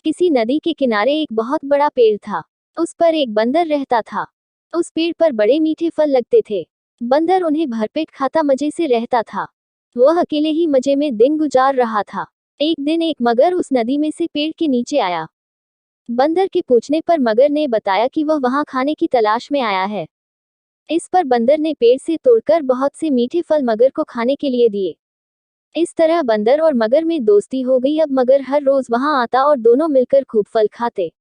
किसी नदी के किनारे एक बहुत बड़ा पेड़ था। उस पर एक बंदर रहता था। उस पेड़ पर बड़े मीठे फल लगते थे। बंदर उन्हें भरपेट खाता मजे से रहता था। वह अकेले ही मजे में दिन गुजार रहा था। एक दिन एक मगर उस नदी में से पेड़ के नीचे आया। बंदर के पूछने पर मगर ने बताया कि वह वहां खाने की तलाश में आया है। इस पर बंदर ने पेड़ से तोड़कर बहुत से मीठे फल मगर को खाने के लिए दिए। इस तरह बंदर और मगर में दोस्ती हो गई। अब मगर हर रोज वहां आता और दोनों मिलकर खूब फल खाते।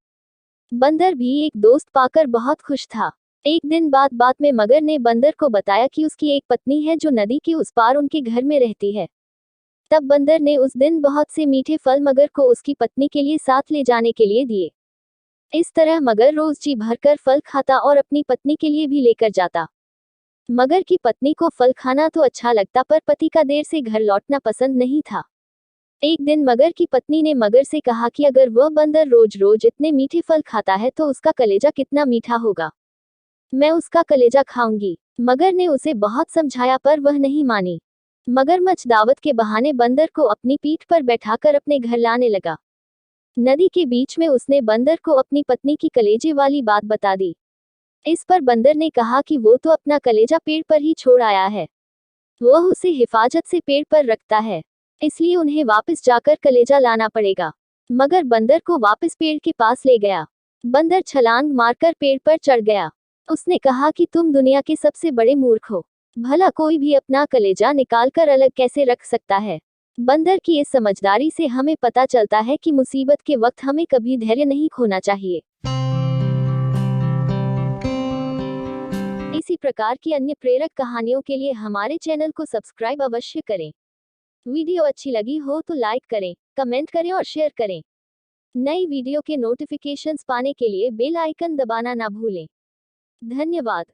बंदर भी एक दोस्त पाकर बहुत खुश था। एक दिन बात में मगर ने बंदर को बताया कि उसकी एक पत्नी है जो नदी के उस पार उनके घर में रहती है। तब बंदर ने उस दिन बहुत से मीठे फल मगर को उसकी पत्नी के लिए साथ ले जाने के लिए दिए। इस तरह मगर रोज जी भरकर फल खाता और अपनी पत्नी के लिए भी लेकर जाता। मगर की पत्नी को फल खाना तो अच्छा लगता, पर पति का देर से घर लौटना पसंद नहीं था। एक दिन मगर की पत्नी ने मगर से कहा कि अगर वह बंदर रोज रोज इतने मीठे फल खाता है तो उसका कलेजा कितना मीठा होगा। मैं उसका कलेजा खाऊंगी। मगर ने उसे बहुत समझाया पर वह नहीं मानी। मगरमच्छ दावत के बहाने बंदर को अपनी पीठ पर बैठाकर अपने घर लाने लगा। नदी के बीच में उसने बंदर को अपनी पत्नी की कलेजे वाली बात बता दी। इस पर बंदर ने कहा कि वो तो अपना कलेजा पेड़ पर ही छोड़ आया है। वह उसे हिफाजत से पेड़ पर रखता है, इसलिए उन्हें वापस जाकर कलेजा लाना पड़ेगा। मगर बंदर को वापस पेड़ के पास ले गया। बंदर छलांग मारकर पेड़ पर चढ़ गया। उसने कहा कि तुम दुनिया के सबसे बड़े मूर्ख हो। भला कोई भी अपना कलेजा निकालकर अलग कैसे रख सकता है। बंदर की इस समझदारी से हमें पता चलता है कि मुसीबत के वक्त हमें कभी धैर्य नहीं खोना चाहिए। इसी प्रकार की अन्य प्रेरक कहानियों के लिए हमारे चैनल को सब्सक्राइब अवश्य करें। वीडियो अच्छी लगी हो तो लाइक करें, कमेंट करें और शेयर करें। नई वीडियो के नोटिफिकेशंस पाने के लिए बेल आइकन दबाना ना भूलें। धन्यवाद।